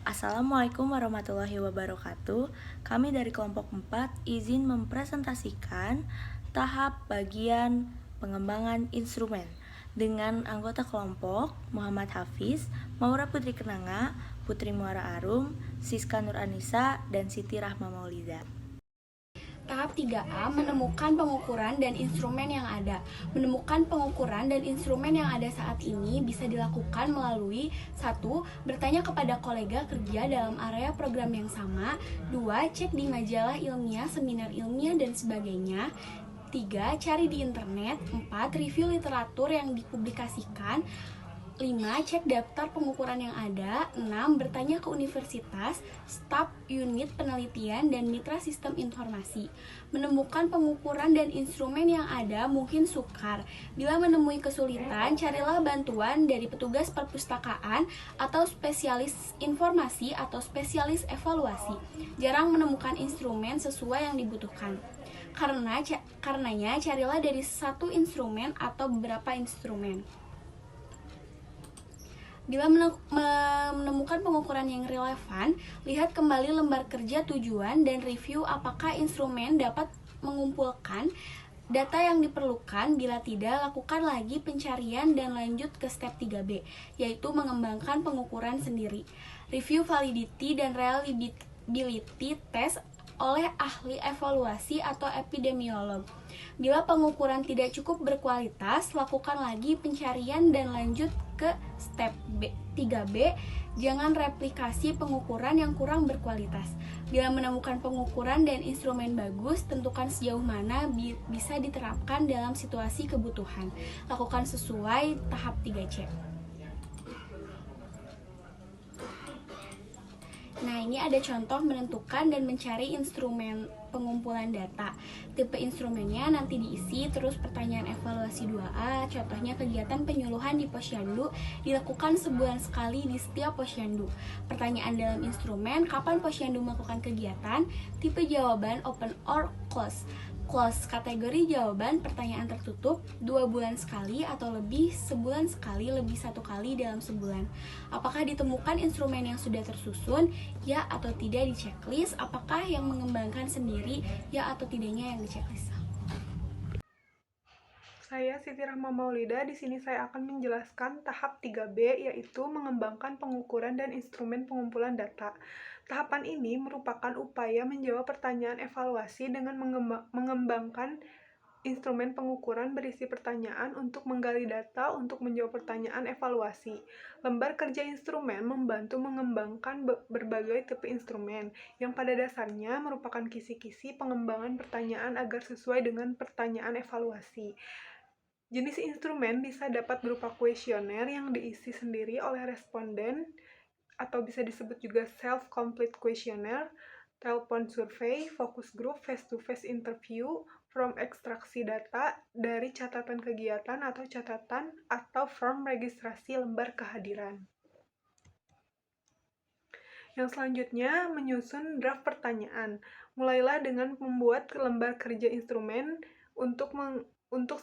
Assalamualaikum warahmatullahi wabarakatuh. Kami dari kelompok 4 izin mempresentasikan tahap bagian pengembangan instrumen dengan anggota kelompok Muhammad Hafiz, Maura Putri Kenanga, Putri Muara Arum, Siska Nur Anissa, dan Siti Rahma Maulida. Tahap 3A, menemukan pengukuran dan instrumen yang ada. Menemukan pengukuran dan instrumen yang ada saat ini bisa dilakukan melalui 1. Bertanya kepada kolega kerja dalam area program yang sama. 2. Cek di majalah ilmiah, seminar ilmiah, dan sebagainya. 3. Cari di internet. 4. Review literatur yang dipublikasikan. 5. Cek daftar pengukuran yang ada. 6. Bertanya ke universitas, staf unit penelitian, dan mitra sistem informasi. Menemukan pengukuran dan instrumen yang ada mungkin sukar. Bila menemui kesulitan, carilah bantuan dari petugas perpustakaan atau spesialis informasi atau spesialis evaluasi. Jarang menemukan instrumen sesuai yang dibutuhkan. Karenanya, carilah dari satu instrumen atau beberapa instrumen. Bila menemukan pengukuran yang relevan, lihat kembali lembar kerja tujuan dan review apakah instrumen dapat mengumpulkan data yang diperlukan. Bila tidak, lakukan lagi pencarian dan lanjut ke step 3B, yaitu mengembangkan pengukuran sendiri. Review validity dan reliability test oleh ahli evaluasi atau epidemiolog. Bila pengukuran tidak cukup berkualitas, lakukan lagi pencarian dan lanjut ke step 3B, jangan replikasi pengukuran yang kurang berkualitas. Bila menemukan pengukuran dan instrumen bagus, tentukan sejauh mana bisa diterapkan dalam situasi kebutuhan. Lakukan sesuai tahap 3C. Nah, ini ada contoh menentukan dan mencari instrumen pengumpulan data. Tipe instrumennya nanti diisi, terus pertanyaan evaluasi 2A, contohnya kegiatan penyuluhan di posyandu dilakukan sebulan sekali di setiap posyandu. Pertanyaan dalam instrumen, kapan posyandu melakukan kegiatan, tipe jawaban open or close. Close, kategori jawaban pertanyaan tertutup, 2 bulan sekali atau lebih, sebulan sekali, lebih 1 kali dalam sebulan. Apakah ditemukan instrumen yang sudah tersusun, ya atau tidak di checklist? Apakah yang mengembangkan sendiri, ya atau tidaknya yang di checklist? Saya Siti Rahma Maulida. Di sini saya akan menjelaskan tahap 3B, yaitu mengembangkan pengukuran dan instrumen pengumpulan data. Tahapan ini merupakan upaya menjawab pertanyaan evaluasi dengan mengembangkan instrumen pengukuran berisi pertanyaan untuk menggali data untuk menjawab pertanyaan evaluasi. Lembar kerja instrumen membantu mengembangkan berbagai tipe instrumen, yang pada dasarnya merupakan kisi-kisi pengembangan pertanyaan agar sesuai dengan pertanyaan evaluasi. Jenis instrumen bisa dapat berupa kuesioner yang diisi sendiri oleh responden atau bisa disebut juga self-complete questionnaire, telepon survei, focus group, face-to-face interview, form ekstraksi data dari catatan kegiatan atau form registrasi lembar kehadiran. Yang selanjutnya, menyusun draft pertanyaan. Mulailah dengan membuat lembar kerja instrumen untuk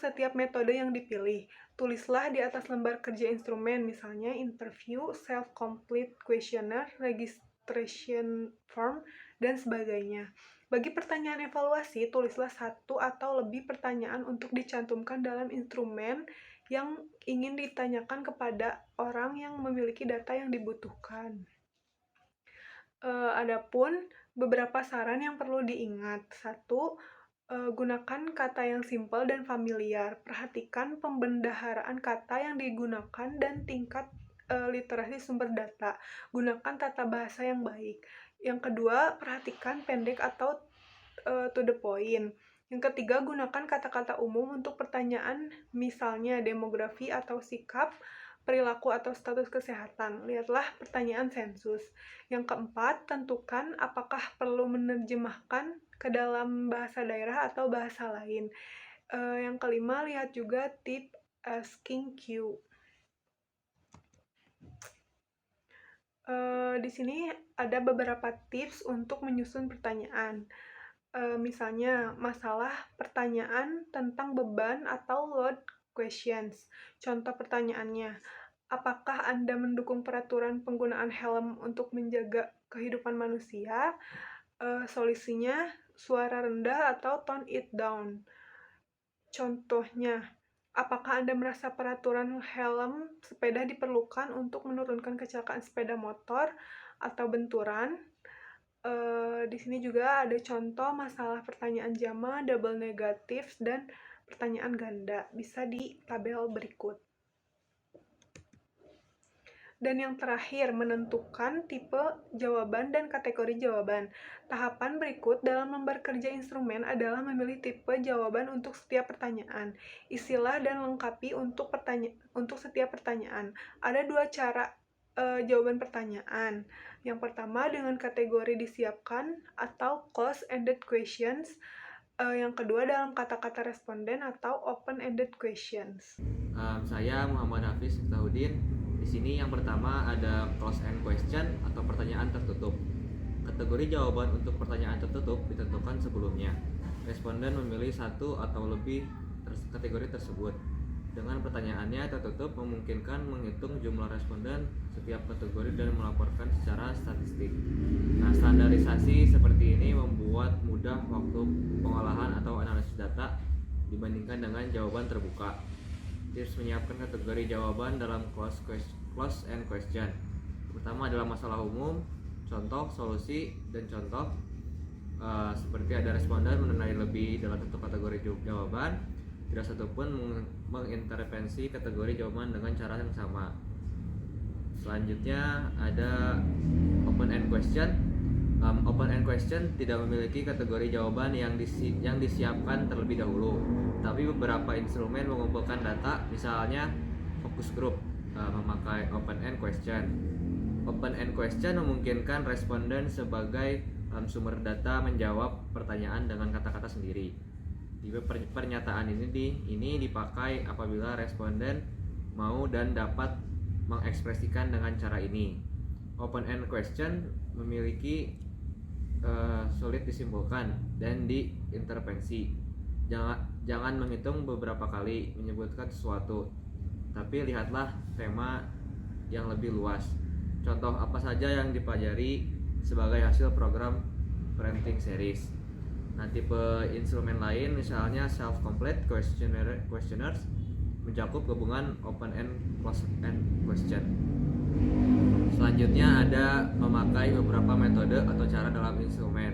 setiap metode yang dipilih. Tulislah di atas lembar kerja instrumen, misalnya interview, self-complete questionnaire, registration form, dan sebagainya. Bagi pertanyaan evaluasi, tulislah 1 atau lebih pertanyaan untuk dicantumkan dalam instrumen yang ingin ditanyakan kepada orang yang memiliki data yang dibutuhkan. Adapun beberapa saran yang perlu diingat. 1. Gunakan kata yang simpel dan familiar. Perhatikan pembendaharaan kata yang digunakan dan tingkat literasi sumber data. Gunakan tata bahasa yang baik. Yang kedua, perhatikan pendek atau to the point. Yang ketiga, gunakan kata-kata umum untuk pertanyaan, misalnya demografi atau sikap, perilaku atau status kesehatan. Lihatlah pertanyaan sensus. Yang keempat, tentukan apakah perlu menerjemahkan ke dalam bahasa daerah atau bahasa lain. Yang kelima, lihat juga tip asking cue. Di sini ada beberapa tips untuk menyusun pertanyaan. Misalnya, masalah pertanyaan tentang beban atau load questions. Contoh pertanyaannya, Apakah Anda mendukung peraturan penggunaan helm untuk menjaga kehidupan manusia? Solusinya, suara rendah atau tone it down. Contohnya, apakah Anda merasa peraturan helm sepeda diperlukan untuk menurunkan kecelakaan sepeda motor atau benturan? Di sini juga ada contoh masalah pertanyaan jama, double negatif, dan pertanyaan ganda. Bisa di tabel berikut. Dan yang terakhir, menentukan tipe jawaban dan kategori jawaban. Tahapan berikut dalam lembar kerja instrumen adalah memilih tipe jawaban untuk setiap pertanyaan. Isilah dan lengkapi untuk setiap pertanyaan. Ada dua cara jawaban pertanyaan. Yang pertama dengan kategori disiapkan atau close-ended questions. Yang kedua dalam kata-kata responden atau open-ended questions. Saya Muhammad Hafiz Miftahudin. Di sini yang pertama ada close-end question atau pertanyaan tertutup. Kategori jawaban untuk pertanyaan tertutup ditentukan sebelumnya. Responden memilih satu atau lebih kategori tersebut. Dengan pertanyaannya tertutup memungkinkan menghitung jumlah responden setiap kategori dan melaporkan secara statistik. Nah, standarisasi seperti ini membuat mudah waktu pengolahan atau analisis data dibandingkan dengan jawaban terbuka. Tips menyiapkan kategori jawaban dalam close-end question. Pertama adalah masalah umum, contoh, solusi, dan contoh. Seperti ada responden mengenai lebih dalam satu kategori jawaban, tidak satupun mengintervensi kategori jawaban dengan cara yang sama. Selanjutnya ada open-end question. Open-end question tidak memiliki kategori jawaban yang disiapkan terlebih dahulu, tapi beberapa instrumen mengumpulkan data, misalnya focus group memakai open-end question. Open-end question memungkinkan responden sebagai sumber data menjawab pertanyaan dengan kata-kata sendiri. Pernyataan ini dipakai apabila responden mau dan dapat mengekspresikan dengan cara ini. Open-end question memiliki sulit disimpulkan dan diintervensi. Jangan menghitung beberapa kali menyebutkan sesuatu, tapi lihatlah tema yang lebih luas. Contoh apa saja yang dipelajari sebagai hasil program parenting series. Nah, tipe instrumen lain misalnya self-complete questionnaires mencakup gabungan open-end, close-end question. Selanjutnya ada memakai beberapa metode atau cara dalam instrumen.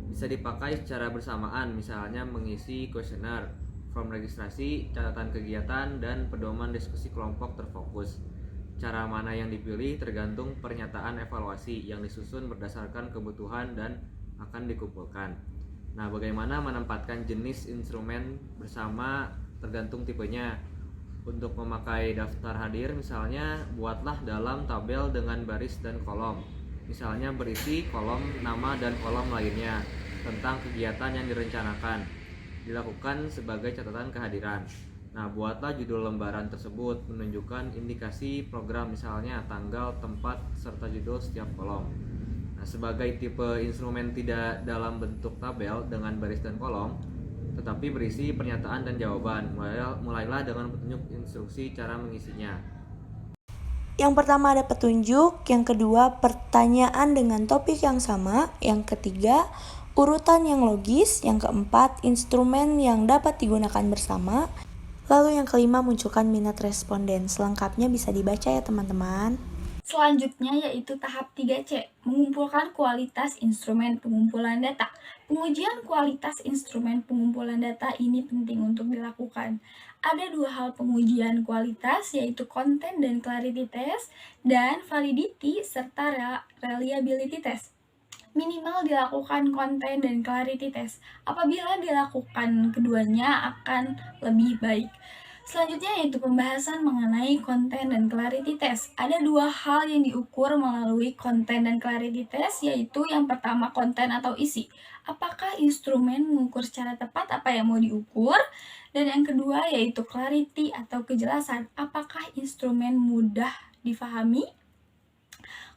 Bisa dipakai secara bersamaan, misalnya mengisi kuesioner, form registrasi, catatan kegiatan, dan pedoman diskusi kelompok terfokus. Cara mana yang dipilih tergantung pernyataan evaluasi yang disusun berdasarkan kebutuhan dan akan dikumpulkan. Nah, bagaimana menempatkan jenis instrumen bersama tergantung tipenya. Untuk memakai daftar hadir, misalnya buatlah dalam tabel dengan baris dan kolom. Misalnya berisi kolom nama dan kolom lainnya tentang kegiatan yang direncanakan. Dilakukan sebagai catatan kehadiran. Nah, buatlah judul lembaran tersebut menunjukkan indikasi program, misalnya tanggal, tempat, serta judul setiap kolom. Nah, sebagai tipe instrumen tidak dalam bentuk tabel dengan baris dan kolom, tetapi berisi pernyataan dan jawaban. Mulailah dengan petunjuk instruksi cara mengisinya. Yang pertama ada petunjuk, yang kedua pertanyaan dengan topik yang sama, yang ketiga urutan yang logis, yang keempat instrumen yang dapat digunakan bersama, lalu yang kelima munculkan minat responden. Selengkapnya bisa dibaca ya teman-teman. Selanjutnya yaitu tahap 3C, mengumpulkan kualitas instrumen pengumpulan data. Pengujian kualitas instrumen pengumpulan data ini penting untuk dilakukan. Ada dua hal pengujian kualitas, yaitu content dan clarity test, dan validity serta reliability test. Minimal dilakukan content dan clarity test. Apabila dilakukan keduanya akan lebih baik. Selanjutnya yaitu pembahasan mengenai konten dan clarity test. Ada dua hal yang diukur melalui konten dan clarity test, yaitu yang pertama konten atau isi. Apakah instrumen mengukur secara tepat apa yang mau diukur? Dan yang kedua yaitu clarity atau kejelasan. Apakah instrumen mudah difahami?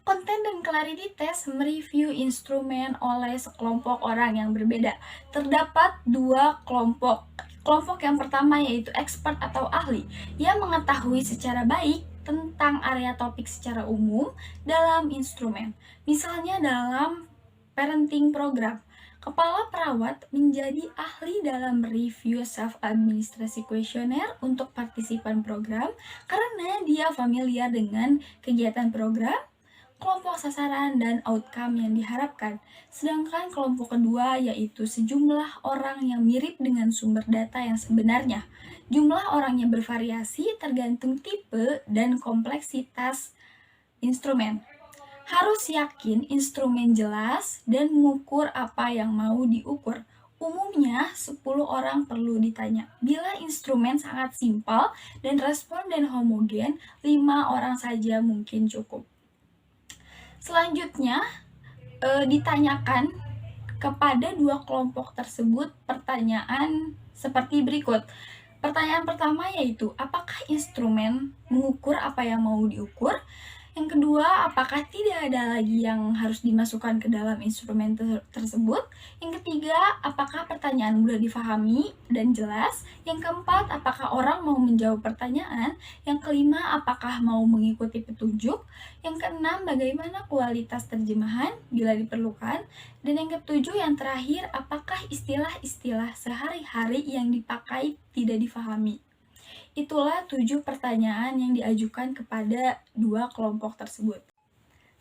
Konten dan clarity test mereview instrumen oleh sekelompok orang yang berbeda. Terdapat dua kelompok. Kelompok yang pertama yaitu expert atau ahli yang mengetahui secara baik tentang area topik secara umum dalam instrumen. Misalnya dalam parenting program, kepala perawat menjadi ahli dalam review self-administrasi kuesioner untuk partisipan program karena dia familiar dengan kegiatan program, kelompok sasaran, dan outcome yang diharapkan. Sedangkan kelompok kedua yaitu sejumlah orang yang mirip dengan sumber data yang sebenarnya. Jumlah orangnya bervariasi tergantung tipe dan kompleksitas instrumen. Harus yakin instrumen jelas dan mengukur apa yang mau diukur. Umumnya 10 orang perlu ditanya. Bila instrumen sangat simpel dan responden homogen, 5 orang saja mungkin cukup. Selanjutnya, ditanyakan kepada dua kelompok tersebut pertanyaan seperti berikut. Pertanyaan pertama yaitu, apakah instrumen mengukur apa yang mau diukur? Yang kedua, apakah tidak ada lagi yang harus dimasukkan ke dalam instrumen tersebut? Yang ketiga, apakah pertanyaan mudah difahami dan jelas? Yang keempat, apakah orang mau menjawab pertanyaan? Yang kelima, apakah mau mengikuti petunjuk? Yang keenam, bagaimana kualitas terjemahan bila diperlukan? Dan yang ketujuh, yang terakhir, apakah istilah-istilah sehari-hari yang dipakai tidak difahami? Itulah 7 pertanyaan yang diajukan kepada dua kelompok tersebut.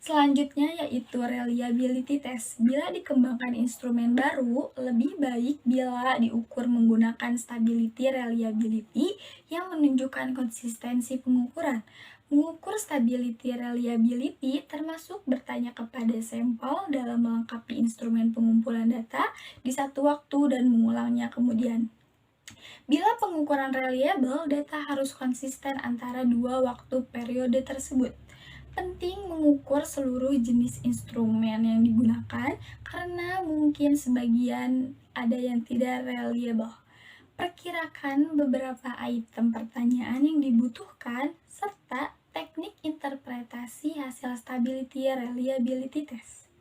Selanjutnya yaitu reliability test. Bila dikembangkan instrumen baru, lebih baik bila diukur menggunakan stability reliability yang menunjukkan konsistensi pengukuran. Mengukur stability reliability termasuk bertanya kepada sampel dalam melengkapi instrumen pengumpulan data di satu waktu dan mengulangnya kemudian. Bila pengukuran reliable, data harus konsisten antara dua waktu periode tersebut. Penting mengukur seluruh jenis instrumen yang digunakan karena mungkin sebagian ada yang tidak reliable. Perkirakan beberapa item pertanyaan yang dibutuhkan serta teknik interpretasi hasil stability reliability test.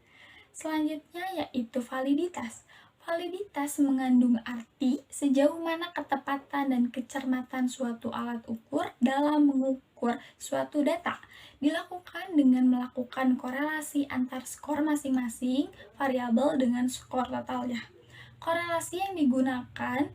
Selanjutnya yaitu validitas. Validitas mengandung arti sejauh mana ketepatan dan kecermatan suatu alat ukur dalam mengukur suatu data. Dilakukan dengan melakukan korelasi antar skor masing-masing variabel dengan skor totalnya. Korelasi yang digunakan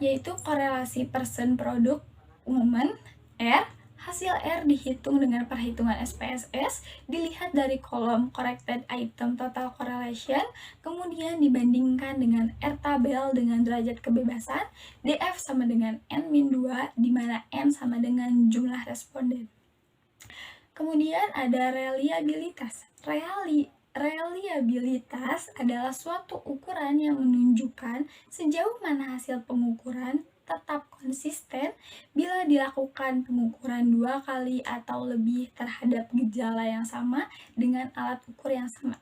yaitu korelasi person product moment R. Hasil R dihitung dengan perhitungan SPSS, dilihat dari kolom corrected item total correlation, kemudian dibandingkan dengan R tabel dengan derajat kebebasan, DF sama dengan N-2, di mana N sama dengan jumlah responden. Kemudian ada reliabilitas. Reliabilitas adalah suatu ukuran yang menunjukkan sejauh mana hasil pengukuran tetap konsisten bila dilakukan pengukuran 2 kali atau lebih terhadap gejala yang sama dengan alat ukur yang sama.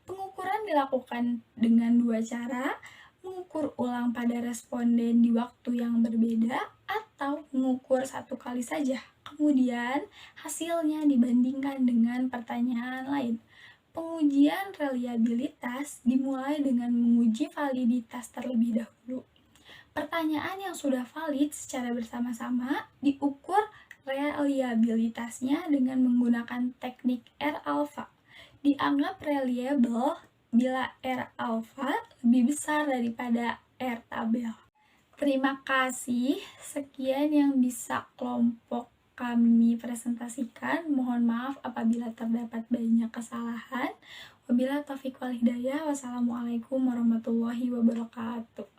Pengukuran dilakukan dengan 2 cara, mengukur ulang pada responden di waktu yang berbeda atau mengukur 1 kali saja. Kemudian hasilnya dibandingkan dengan pertanyaan lain. Pengujian reliabilitas dimulai dengan menguji validitas terlebih dahulu. Pertanyaan yang sudah valid secara bersama-sama diukur reliabilitasnya dengan menggunakan teknik R alpha. Dianggap reliable bila R alpha lebih besar daripada R tabel. Terima kasih, sekian yang bisa kelompok kami presentasikan. Mohon maaf apabila terdapat banyak kesalahan. Wabillahi taufiq wal hidayah. Wassalamualaikum warahmatullahi wabarakatuh.